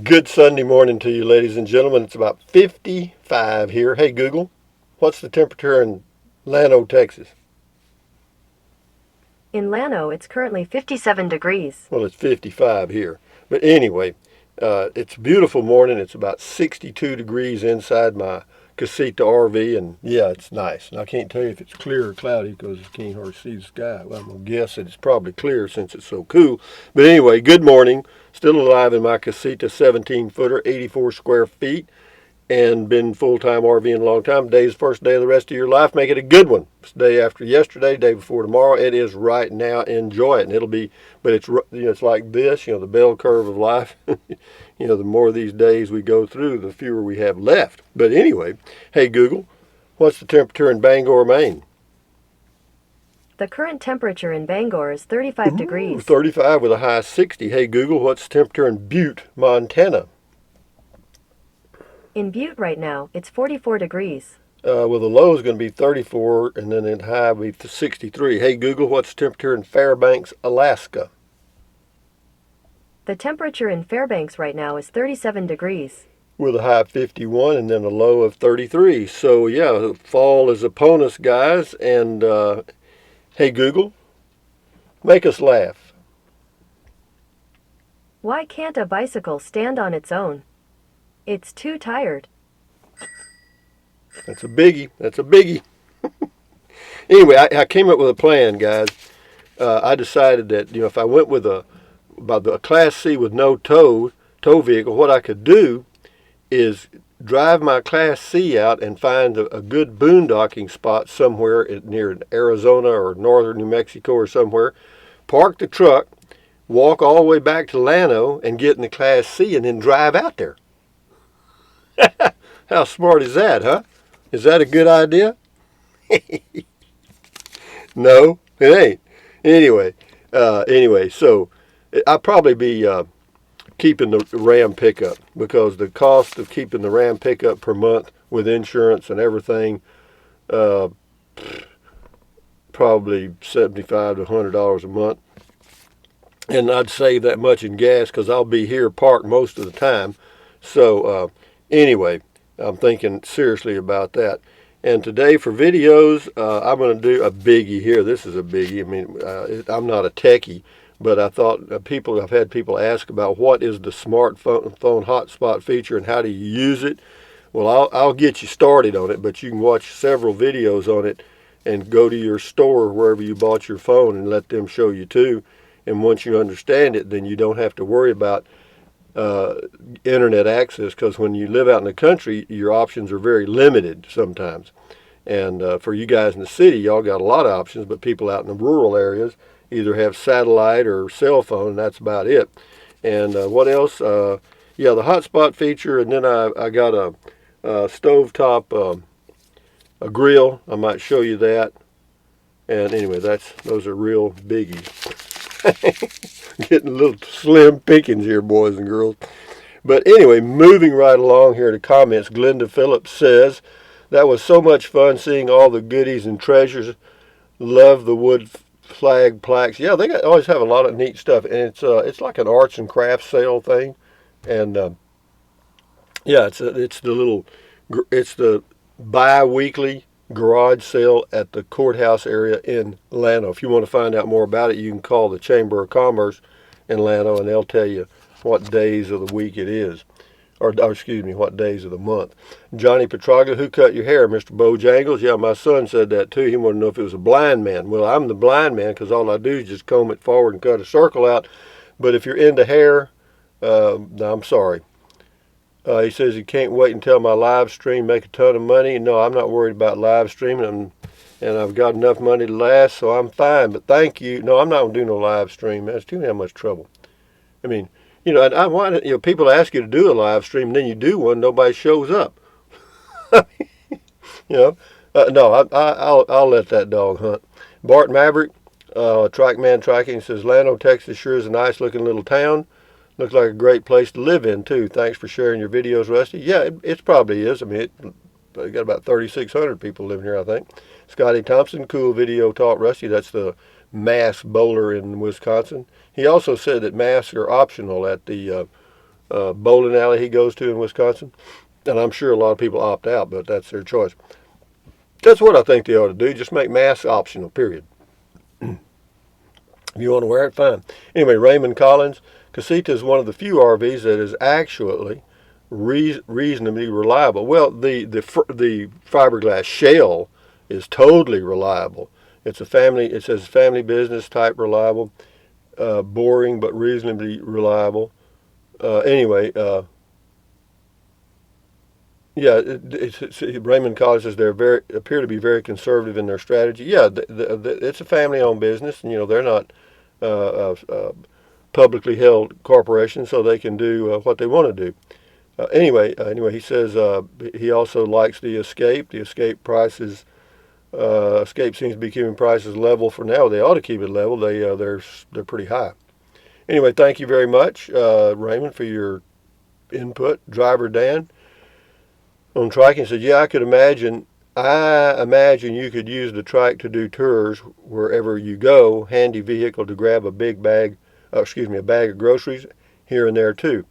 Good Sunday morning to you, ladies and gentlemen. It's about 55 here. Hey, Google, what's the temperature in Llano, Texas? In Llano, it's currently 57 degrees. Well, it's 55 here. But anyway, it's a beautiful morning. It's about 62 degrees inside my casita RV, and yeah, it's nice. And I can't tell you if it's clear or cloudy because you can't hardly see the sky. Well, I'm going to guess that it's probably clear since it's so cool. But anyway, good morning. Still alive in my casita 17-footer, 84 square feet, and been full-time RVing a long time. Today's the first day of the rest of your life. Make it a good one. It's the day after yesterday, day before tomorrow. It is right now. Enjoy it. And it'll be, but it's like this, the bell curve of life. The more of these days we go through, the fewer we have left. But anyway, hey Google, what's the temperature in Bangor, Maine? The current temperature in Bangor is 35 degrees. 35 with a high 60. Hey Google, what's the temperature in Butte, Montana? In Butte right now, it's 44 degrees. Well, the low is going to be 34, and then the high will be 63. Hey Google, what's the temperature in Fairbanks, Alaska? The temperature in Fairbanks right now is 37 degrees. With a high of 51 and then a low of 33. So yeah, fall is upon us, guys. And hey Google, make us laugh. Why can't a bicycle stand on its own? It's too tired. That's a biggie. That's a biggie. Anyway, I came up with a plan, guys. I decided that if I went with a Class C with no tow vehicle, what I could do is drive my Class C out and find a good boondocking spot somewhere near Arizona or northern New Mexico or somewhere, park the truck, walk all the way back to Llano and get in the Class C and then drive out there. How smart is that, huh? Is that a good idea? No, it ain't. Anyway, so I'll probably be keeping the Ram pickup because the cost of keeping the Ram pickup per month with insurance and everything, probably $75 to $100 a month. And I'd save that much in gas because I'll be here parked most of the time. So anyway, I'm thinking seriously about that. And today for videos, I'm going to do a biggie here. This is a biggie. I mean, I'm not a techie, but I thought I've had people ask about what is the smartphone hotspot feature and how do you use it. Well, I'll get you started on it, but you can watch several videos on it and go to your store wherever you bought your phone and let them show you too. And once you understand it, then you don't have to worry about internet access, because when you live out in the country, your options are very limited sometimes. And for you guys in the city, y'all got a lot of options, but people out in the rural areas either have satellite or cell phone, and that's about it. And what else? Yeah, the hotspot feature, and then I got a stovetop a grill. I might show you that. And anyway, those are real biggies. Getting a little slim pickings here, boys and girls. But anyway, moving right along here to comments, Glenda Phillips says, that was so much fun seeing all the goodies and treasures. Love the wood flag plaques. Yeah, they always have a lot of neat stuff, and it's like an arts and crafts sale thing. And yeah, it's the bi-weekly garage sale at the courthouse area in Llano. If you want to find out more about it, you can call the Chamber of Commerce in Llano, and they'll tell you what days of the week it is, or excuse me, what days of the month. Johnny Petraga, who cut your hair, Mr. Bojangles? Yeah, my son said that too. He wanted to know if it was a blind man. Well, I'm the blind man because all I do is just comb it forward and cut a circle out. But if you're into hair, no, I'm sorry. He says he can't wait until my live stream make a ton of money. No, I'm not worried about live streaming, and I've got enough money to last, so I'm fine. But thank you. No, I'm not going to do no live stream. That's too damn much trouble. I mean, and people ask you to do a live stream, and then you do one, nobody shows up. No, I'll let that dog hunt. Bart Maverick, Trike Man Triking, says Llano, Texas sure is a nice looking little town. Looks like a great place to live in, too. Thanks for sharing your videos, Rusty. Yeah, it probably is. I mean, we got about 3,600 people living here, I think. Scotty Thompson, cool video talk, Rusty. That's the mask bowler in Wisconsin. He also said that masks are optional at the bowling alley he goes to in Wisconsin. And I'm sure a lot of people opt out, but that's their choice. That's what I think they ought to do. Just make masks optional, period. If you want to wear it, fine. Anyway, Raymond Collins, Casita is one of the few RVs that is actually reasonably reliable. Well, the fiberglass shell is totally reliable. It's a family. It says family business type reliable, boring but reasonably reliable. Anyway, yeah, Raymond Collins says they appear to be very conservative in their strategy. Yeah, it's a family-owned business, and they're not publicly held corporation, so they can do what they want to do. Anyway, he says he also likes the Escape. The Escape prices, Escape seems to be keeping prices level for now. They ought to keep it level. They're pretty high. Anyway, thank you very much, Raymond, for your input. Driver Dan on Trike said, yeah, I imagine you could use the Trike to do tours wherever you go. Handy vehicle to grab a bag of groceries here and there too.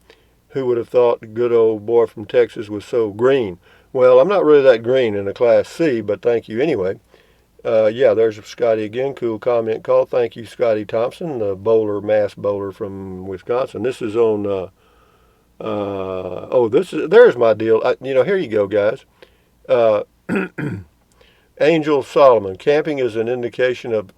Who would have thought the good old boy from Texas was so green? Well, I'm not really that green in a Class C, but thank you anyway. Yeah, there's Scotty again. Cool comment call. Thank you, Scotty Thompson, the mass bowler from Wisconsin. This is on. There's my deal. Here you go, guys. Angel Solomon. Cramping is an indication of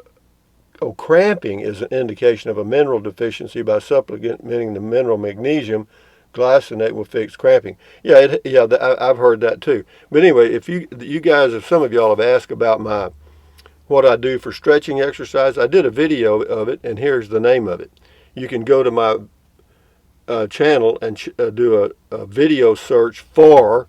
a mineral deficiency. By supplementing the mineral magnesium glycinate will fix cramping. Yeah, I've heard that too. But anyway, if some of y'all have asked about what I do for stretching exercise, I did a video of it, and here's the name of it. You can go to my channel and do a video search for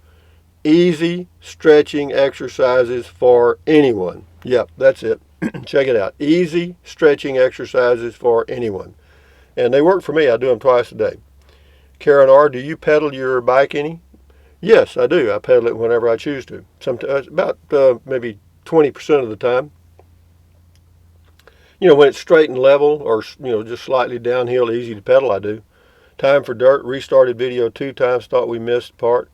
easy stretching exercises for anyone. Yep, that's it. Check it out. Easy stretching exercises for anyone. And they work for me. I do them twice a day. Karen R., do you pedal your bike any? Yes, I do. I pedal it whenever I choose to. Sometimes about maybe 20% of the time. When it's straight and level or just slightly downhill, easy to pedal, I do. Time for Dirt, restarted video 2 times, thought we missed part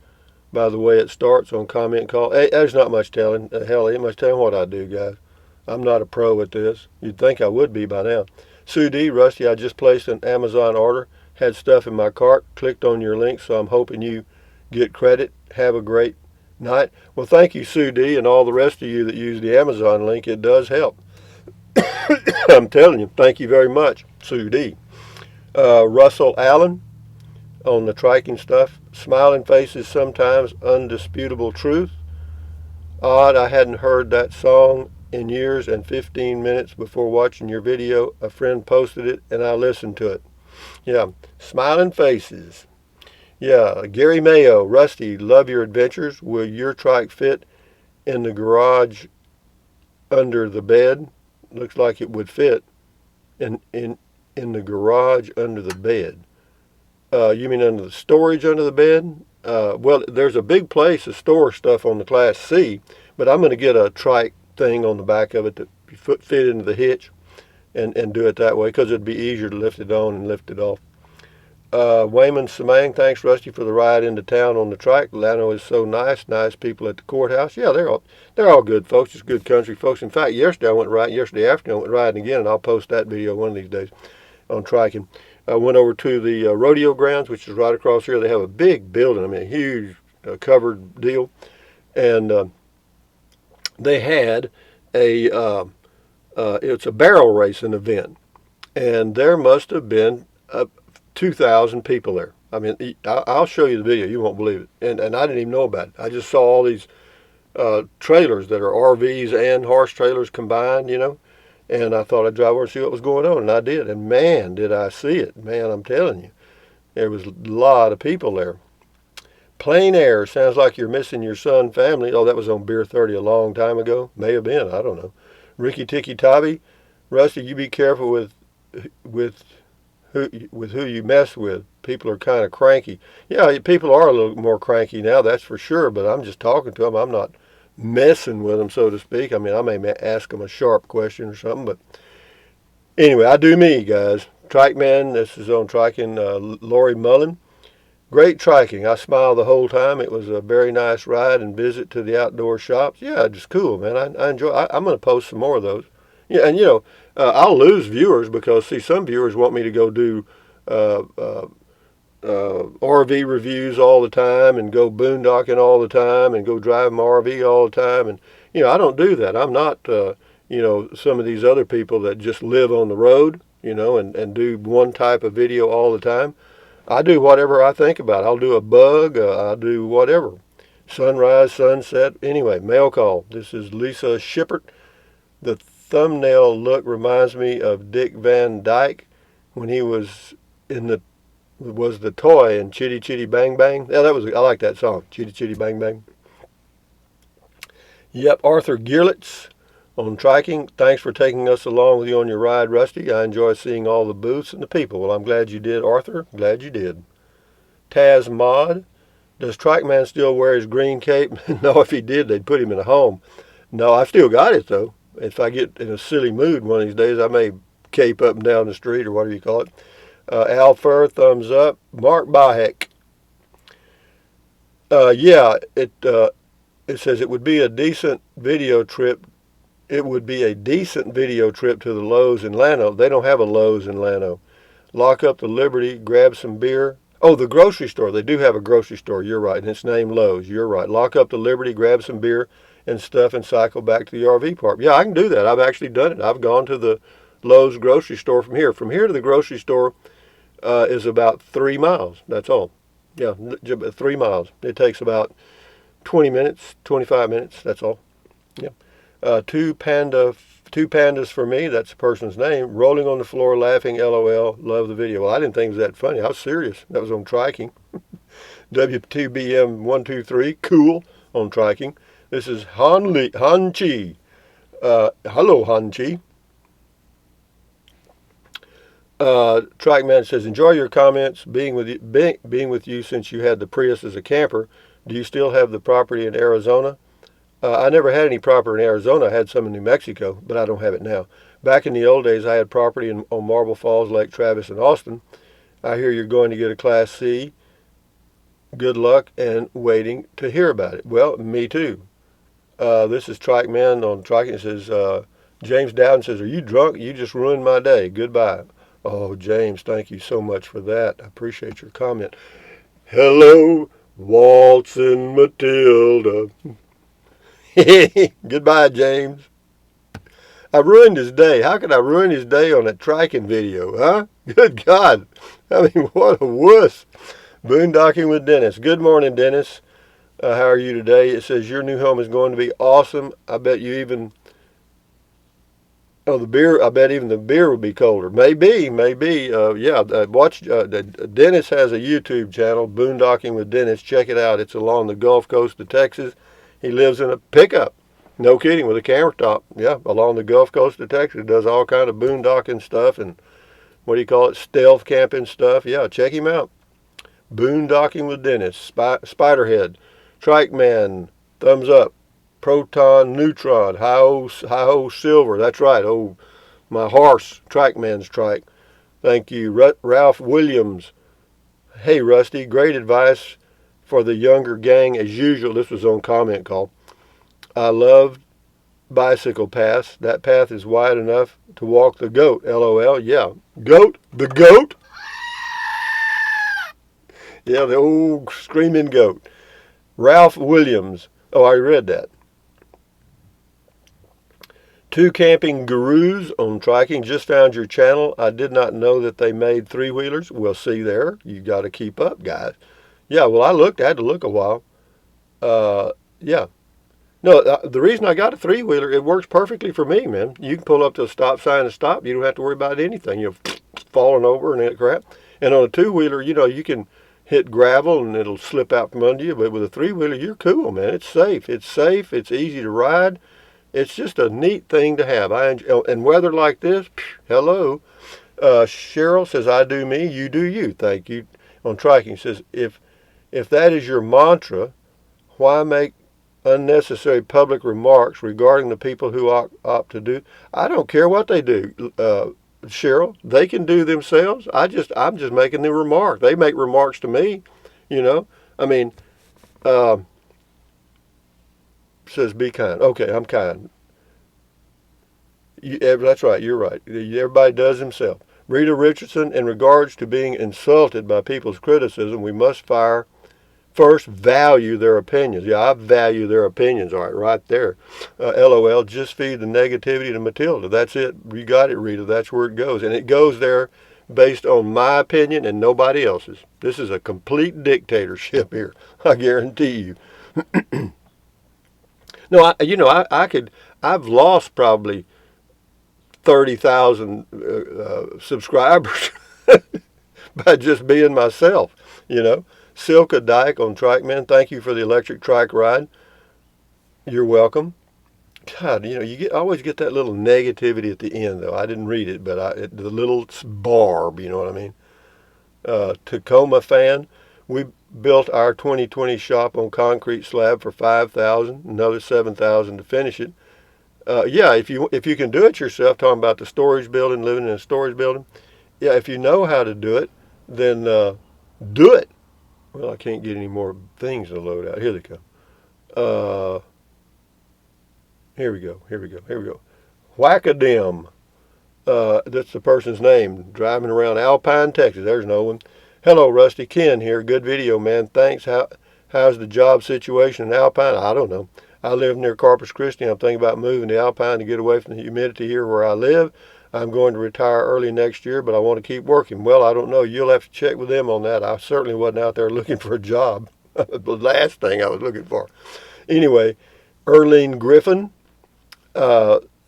by the way it starts on comment call. Hey, there's not much telling. Hell, ain't much telling what I do, guys. I'm not a pro at this. You'd think I would be by now. Sue D, Rusty, I just placed an Amazon order, had stuff in my cart, clicked on your link, so I'm hoping you get credit. Have a great night. Well, thank you, Sue D, and all the rest of you that use the Amazon link. It does help. I'm telling you, thank you very much, Sue D. Russell Allen on the triking stuff. Smiling faces sometimes, undisputable truth. Odd, I hadn't heard that song in years, and 15 minutes before watching your video, a friend posted it and I listened to it. Yeah, Smiling Faces. Yeah, Gary Mayo, Rusty, love your adventures. Will your trike fit in the garage under the bed? Looks like it would fit in the garage under the bed. You mean under the storage under the bed? Well, there's a big place to store stuff on the Class C, but I'm going to get a trike thing on the back of it to fit into the hitch and do it that way because it'd be easier to lift it on and lift it off. Wayman Samang, thanks Rusty for the ride into town on the trike. Lano is so nice people at the courthouse. Yeah, they're all good folks. It's good country folks. In fact, yesterday afternoon I went riding again, and I'll post that video one of these days on triking. I went over to the rodeo grounds, which is right across here. They have a big building, a huge covered deal, and they had it's a barrel racing event, and there must have been 2,000 people there. I mean, I'll show you the video. You won't believe it. And I didn't even know about it. I just saw all these trailers that are RVs and horse trailers combined, and I thought I'd drive over and see what was going on, and I did. And man, did I see it. Man, I'm telling you, there was a lot of people there. Plain Air, sounds like you're missing your son family. Oh, that was on Beer 30 a long time ago. May have been, I don't know. Ricky Ticky Tabby, Rusty, you be careful with who you mess with. People are kind of cranky. Yeah, people are a little more cranky now, that's for sure, but I'm just talking to them. I'm not messing with them, so to speak. I mean, I may ask them a sharp question or something, but Anyway, I do me, guys. Trike Man, this is on triking. Lori Mullen. Great triking. I smiled the whole time. It was a very nice ride and visit to the outdoor shops. Yeah, just cool, man. I enjoy. I'm going to post some more of those. Yeah, and I'll lose viewers because see, some viewers want me to go do uh, uh, RV reviews all the time and go boondocking all the time and go drive my RV all the time. And I don't do that. I'm not some of these other people that just live on the road. And do one type of video all the time. I do whatever I think about. I'll do a bug. I'll do whatever. Sunrise, sunset. Anyway, mail call. This is Lisa Shippert. The thumbnail look reminds me of Dick Van Dyke when he was in the toy in Chitty Chitty Bang Bang. Yeah, I like that song. Chitty Chitty Bang Bang. Yep, Arthur Gearlitz on triking. Thanks for taking us along with you on your ride, Rusty. I enjoy seeing all the booths and the people. Well, I'm glad you did, Arthur. Glad you did. Taz Mod. Does Trike Man still wear his green cape? No, if he did, they'd put him in a home. No, I've still got it, though. If I get in a silly mood one of these days, I may cape up and down the street or whatever you call it. Al Fur, thumbs up. Mark Bahek. Yeah, it says it would be a decent video trip. It would be a decent video trip to the Lowe's in Llano. They don't have a Lowe's in Llano. Lock up the Liberty, grab some beer. Oh, the grocery store. They do have a grocery store. You're right. And it's named Lowe's. You're right. Lock up the Liberty, grab some beer and stuff, and cycle back to the RV park. Yeah, I can do that. I've actually done it. I've gone to the Lowe's grocery store from here. From here to the grocery store is about 3 miles. That's all. Yeah, 3 miles. It takes about 20 minutes, 25 minutes. That's all. Yeah. Two pandas for me. That's the person's name. Rolling on the floor, laughing. LOL. Love the video. Well, I didn't think it was that funny. I was serious. That was on triking. W2BM 123. Cool on triking. This is Han Chi. Hello, Han Chi. Trike Man says, enjoy your comments. Being with you since you had the Prius as a camper. Do you still have the property in Arizona? I never had any property in Arizona. I had some in New Mexico, but I don't have it now. Back in the old days, I had property on Marble Falls, Lake Travis, and Austin. I hear you're going to get a Class C. Good luck and waiting to hear about it. Well, me too. This is Trike Man on Trike. It says, James Dowden says, are you drunk? You just ruined my day. Goodbye. Oh, James, thank you so much for that. I appreciate your comment. Hello, Waltzing Matilda. Goodbye, James. I ruined his day. How could I ruin his day on that triking video, huh? Good God. I mean, what a wuss. Boondocking with Dennis. Good morning, Dennis. How are you today? It says your new home is going to be awesome. I bet you even... Oh, the beer, I bet even the beer would be colder. Maybe. Watch, Dennis has a YouTube channel, Boondocking with Dennis. Check it out. It's along the Gulf Coast of Texas. He lives in a pickup. No kidding, with a camera top. Yeah, along the Gulf Coast of Texas. Does all kind of boondocking stuff and, what do you call it, stealth camping stuff. Yeah, check him out. Boondocking with Dennis. Spiderhead. Trike Man, thumbs up. Proton, Neutron, Hi-Ho Silver. That's right. Oh, my horse, Trike Man's trike. Thank you. Ralph Williams. Hey, Rusty, great advice for the younger gang as usual. This was on comment call. I love bicycle paths. That path is wide enough to walk the goat. LOL. Yeah. Goat? The goat? Yeah, the old screaming goat. Ralph Williams. Oh, I read that. Two Camping Gurus on triking. Just found your channel. I did not know that they made three-wheelers. Well, see there. You got to keep up, guys. Yeah, well, I had to look a while. Yeah. No, the reason I got a three-wheeler, it works perfectly for me, man. You can pull up to a stop sign and stop. You don't have to worry about anything. You're falling over and that crap. And on a two-wheeler, you can hit gravel and it'll slip out from under you. But with a three-wheeler, you're cool, man. It's safe. It's easy to ride. It's just a neat thing to have. And weather like this, hello. Cheryl says, I do me, you do you. Thank you. On triking says, if that is your mantra, why make unnecessary public remarks regarding the people who opt to do? I don't care what they do. Cheryl. They can do themselves. I'm just making the remark. They make remarks to me, you know. I mean, uh, says be kind. Okay, I'm kind. That's right. You're right. Everybody does himself. Rita Richardson, in regards to being insulted by people's criticism, we must first value their opinions. Yeah, I value their opinions. All right there. LOL. Just feed the negativity to Matilda. That's it. You got it, Rita. That's where it goes, and it goes there based on my opinion and nobody else's. This is a complete dictatorship here. I guarantee you. No, I've lost probably 30,000 subscribers by just being myself, you know. Silka Dyke on Trike, man, thank you for the electric trike ride. You're welcome. God, you know, always get that little negativity at the end, though. I didn't read it, but the little barb, you know what I mean? Tacoma fan, we built our 2020 shop on concrete slab for 5,000, another 7,000 to finish it. Yeah, if you can do it yourself, talking about the storage building, living in a storage building, yeah, if you know how to do it, then do it. Well, I can't get any more things to load out. Here they come. Here we go. Whack-a-dim. That's the person's name. Driving around Alpine, Texas. There's no one. Hello, Rusty. Ken here. Good video, man. Thanks. How's the job situation in Alpine? I don't know. I live near Corpus Christi. I'm thinking about moving to Alpine to get away from the humidity here where I live. I'm going to retire early next year, but I want to keep working. Well, I don't know. You'll have to check with them on that. I certainly wasn't out there looking for a job. The last thing I was looking for. Anyway, Erlene Griffin,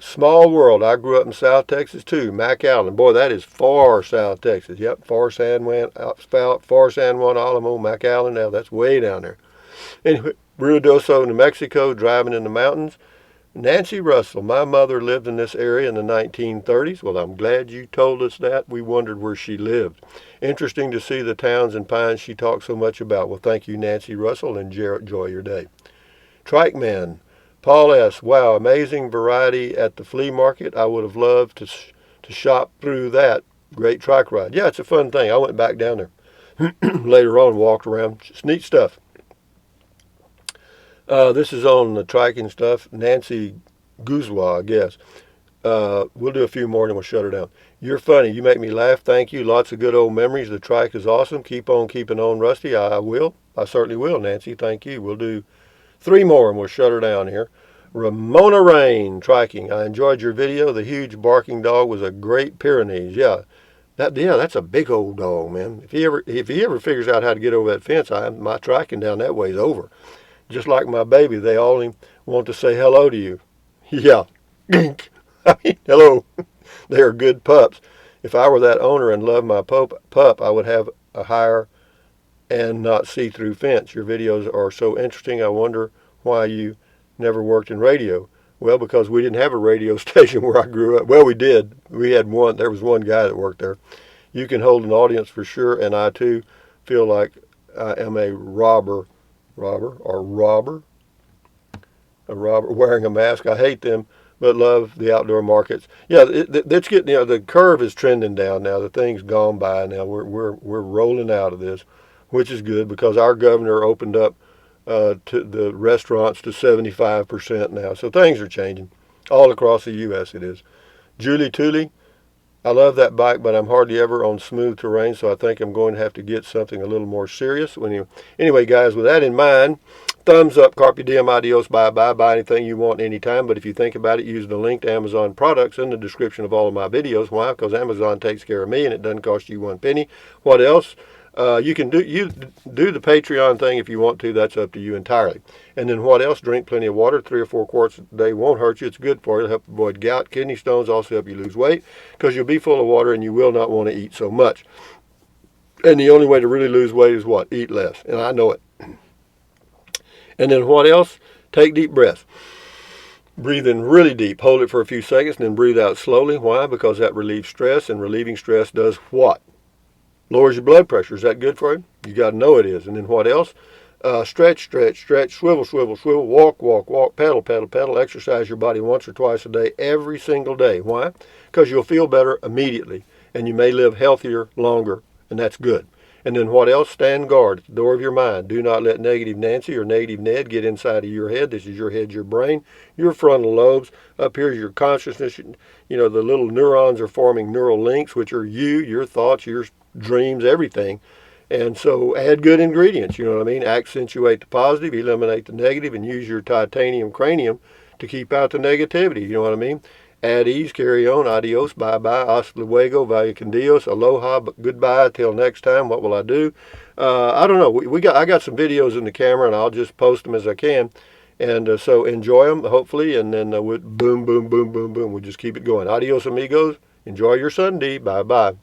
small world. I grew up in South Texas too. McAllen. Boy, that is far South Texas. Yep, far San Juan, Alamo, McAllen. Now that's way down there. Anyway, Ruidoso, New Mexico, driving in the mountains. Nancy Russell, my mother lived in this area in the 1930s. Well, I'm glad you told us that. We wondered where she lived. Interesting to see the towns and pines she talked so much about. Well, thank you, Nancy Russell, and enjoy your day. Trike Man, Paul S. Wow, amazing variety at the flea market. I would have loved to shop through that. Great trike ride. Yeah, it's a fun thing. I went back down there later on, walked around. Just neat stuff. This is on the triking stuff. Nancy Guzwa, I guess. We'll do a few more and then we'll shut her down. You're funny. You make me laugh. Thank you. Lots of good old memories. The trike is awesome. Keep on keeping on, Rusty. I will. I certainly will, Nancy. Thank you. We'll do 3 more and we'll shut her down here. Ramona Rain, triking. I enjoyed your video. The huge barking dog was a great Pyrenees. Yeah. That's a big old dog, man. If he ever figures out how to get over that fence, my triking down that way is over. Just like my baby, they only want to say hello to you. Yeah. I mean, hello. They are good pups. If I were that owner and loved my pup, I would have a higher and not see-through fence. Your videos are so interesting. I wonder why you never worked in radio. Well, because we didn't have a radio station where I grew up. Well, we did. We had one. There was one guy that worked there. You can hold an audience for sure, and I, too, feel like I am a robber wearing a mask. I hate them, but love the outdoor markets. Yeah, it's getting, the curve is trending down now. The thing's gone by now. We're rolling out of this, which is good because our governor opened up to the restaurants to 75% now. So things are changing all across the U.S. It is. Julie Tooley, I love that bike, but I'm hardly ever on smooth terrain, so I think I'm going to have to get something a little more serious. Anyway, guys, with that in mind, thumbs up, carpe diem, adios, bye-bye. Buy anything you want anytime, but if you think about it, use the link to Amazon products in the description of all of my videos. Why? Because Amazon takes care of me, and it doesn't cost you 1 penny. What else? You can do the Patreon thing if you want to. That's up to you entirely. And then what else? Drink plenty of water. 3 or 4 quarts a day won't hurt you. It's good for you. It'll help avoid gout, kidney stones, also help you lose weight because you'll be full of water and you will not want to eat so much. And the only way to really lose weight is what? Eat less. And I know it. And then what else? Take deep breaths. Breathe in really deep. Hold it for a few seconds and then breathe out slowly. Why? Because that relieves stress, and relieving stress does what? Lowers your blood pressure. Is that good for you? You got to know it is. And then what else? Stretch, stretch, stretch, swivel, swivel, swivel, walk, walk, walk, pedal, pedal, pedal. Exercise your body once or twice a day, every single day. Why? Because you'll feel better immediately, and you may live healthier longer, and that's good. And then what else? Stand guard at the door of your mind. Do not let negative Nancy or negative Ned get inside of your head. This is your head, your brain, your frontal lobes. Up here is your consciousness. You know, the little neurons are forming neural links, which are you, your thoughts, your dreams, everything. And so add good ingredients, you know what I mean? Accentuate the positive, eliminate the negative, and use your titanium cranium to keep out the negativity, you know what I mean? At ease, carry on, adios, bye-bye, hasta luego, vaya con Dios, aloha, but goodbye, till next time, what will I do? I don't know, I got some videos in the camera, and I'll just post them as I can. And so enjoy them, hopefully, and then boom, boom, boom, boom, boom. We'll just keep it going. Adios, amigos. Enjoy your Sunday. Bye-bye.